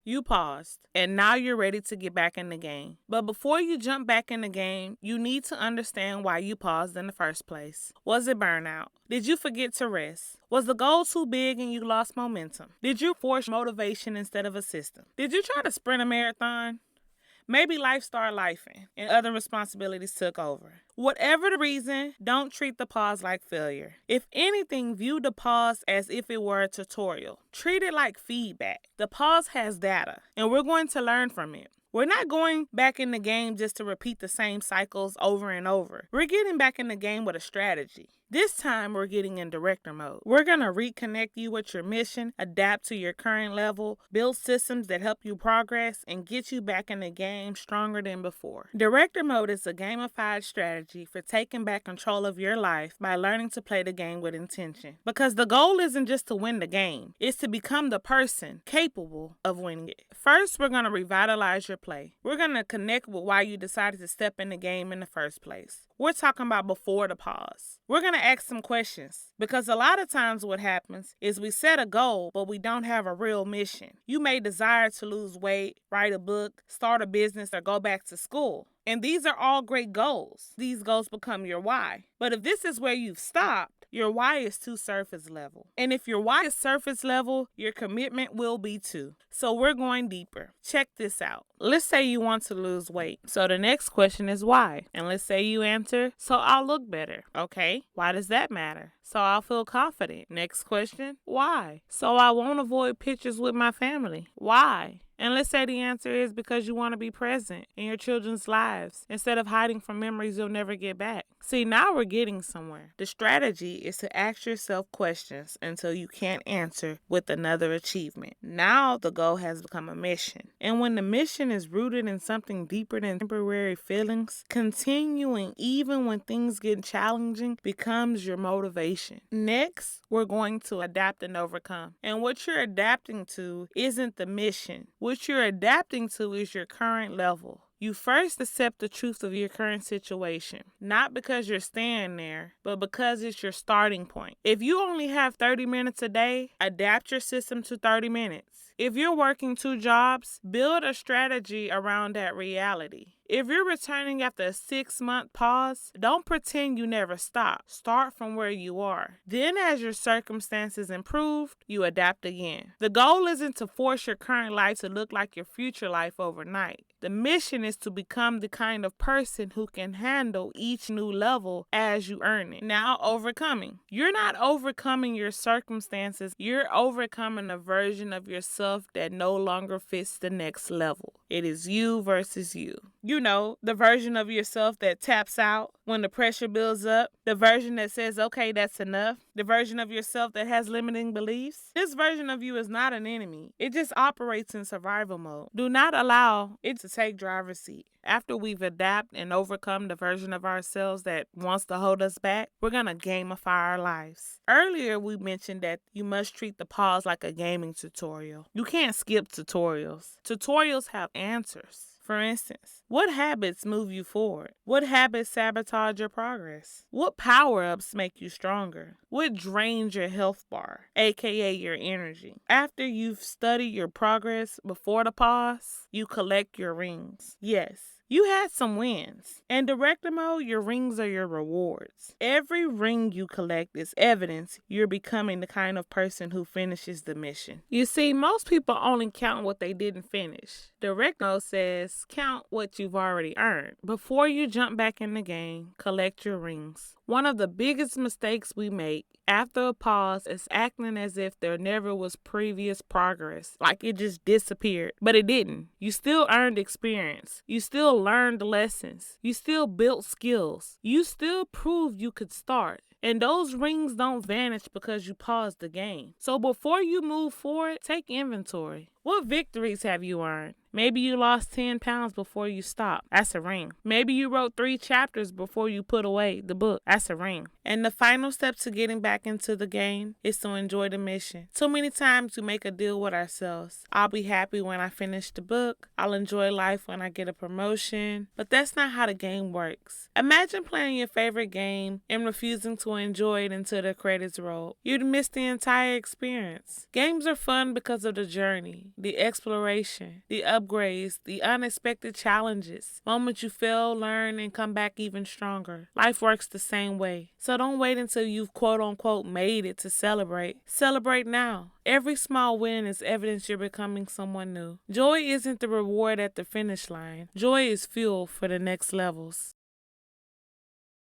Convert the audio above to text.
You paused, and now you're ready to get back in the game. But before you jump back in the game, you need to understand why you paused in the first place. Was it burnout? Did you forget to rest? Was the goal too big and you lost momentum? Did you force motivation instead of a system? Did you try to sprint a marathon? Maybe life started lifing and other responsibilities took over. Whatever the reason, don't treat the pause like failure. If anything, view the pause as if it were a tutorial. Treat it like feedback. The pause has data, and we're going to learn from it. We're not going back in the game just to repeat the same cycles over and over. We're getting back in the game with a strategy. This time, we're getting in director mode. We're going to reconnect you with your mission, adapt to your current level, build systems that help you progress, and get you back in the game stronger than before. Director mode is a gamified strategy for taking back control of your life by learning to play the game with intention. Because the goal isn't just to win the game, it's to become the person capable of winning it. First, we're going to revitalize your play. We're going to connect with why you decided to step in the game in the first place. We're talking about before the pause. We're going to ask some questions because a lot of times what happens is we set a goal, but we don't have a real mission. You may desire to lose weight, write a book, start a business, or go back to school. And these are all great goals. These goals become your why. But if this is where you've stopped, your why is too surface level. And if your why is surface level, your commitment will be too. So we're going deeper. Check this out. Let's say you want to lose weight. So the next question is why? And let's say you answer, so I'll look better. Okay, why does that matter? So I'll feel confident. Next question, why? So I won't avoid pictures with my family. Why? And let's say the answer is because you want to be present in your children's lives instead of hiding from memories you'll never get back. See, now we're getting somewhere. The strategy is to ask yourself questions until you can't answer with another achievement. Now the goal has become a mission. And when the mission is rooted in something deeper than temporary feelings, continuing even when things get challenging becomes your motivation. Next, we're going to adapt and overcome. And what you're adapting to isn't the mission. What you're adapting to is your current level. You first accept the truth of your current situation, not because you're staying there, but because it's your starting point. If you only have 30 minutes a day, adapt your system to 30 minutes. If you're working 2 jobs, build a strategy around that reality. If you're returning after a 6-month pause, don't pretend you never stopped. Start from where you are. Then as your circumstances improve, you adapt again. The goal isn't to force your current life to look like your future life overnight. The mission is to become the kind of person who can handle each new level as you earn it. Now, overcoming. You're not overcoming your circumstances. You're overcoming a version of yourself that no longer fits the next level. It is you versus you. You know, the version of yourself that taps out when the pressure builds up, the version that says, okay, that's enough, the version of yourself that has limiting beliefs. This version of you is not an enemy. It just operates in survival mode. Do not allow it to take driver's seat. After we've adapted and overcome the version of ourselves that wants to hold us back, we're going to gamify our lives. Earlier, we mentioned that you must treat the pause like a gaming tutorial. You can't skip tutorials. Tutorials have answers. For instance, what habits move you forward? What habits sabotage your progress? What power-ups make you stronger? What drains your health bar, aka your energy? After you've studied your progress before the pause, you collect your rings. Yes, you had some wins. In director mode, your rings are your rewards. Every ring you collect is evidence you're becoming the kind of person who finishes the mission. You see, most people only count what they didn't finish. Director mode says count what you've already earned. Before you jump back in the game, collect your rings. One of the biggest mistakes we make after a pause is acting as if there never was previous progress, like it just disappeared. But it didn't. You still earned experience. You still learned lessons. You still built skills. You still proved you could start. And those rings don't vanish because you paused the game. So before you move forward, take inventory. What victories have you earned? Maybe you lost 10 pounds before you stopped. That's a ring. Maybe you wrote 3 chapters before you put away the book. That's a ring. And the final step to getting back into the game is to enjoy the mission. Too many times we make a deal with ourselves. I'll be happy when I finish the book. I'll enjoy life when I get a promotion. But that's not how the game works. Imagine playing your favorite game and refusing to enjoy it until the credits roll. You'd miss the entire experience. Games are fun because of the journey, the exploration, the upgrades, the unexpected challenges. Moments you fail, learn, and come back even stronger. Life works the same way. So don't wait until you've quote unquote made it to celebrate. Celebrate now. Every small win is evidence you're becoming someone new. Joy isn't the reward at the finish line. Joy is fuel for the next levels.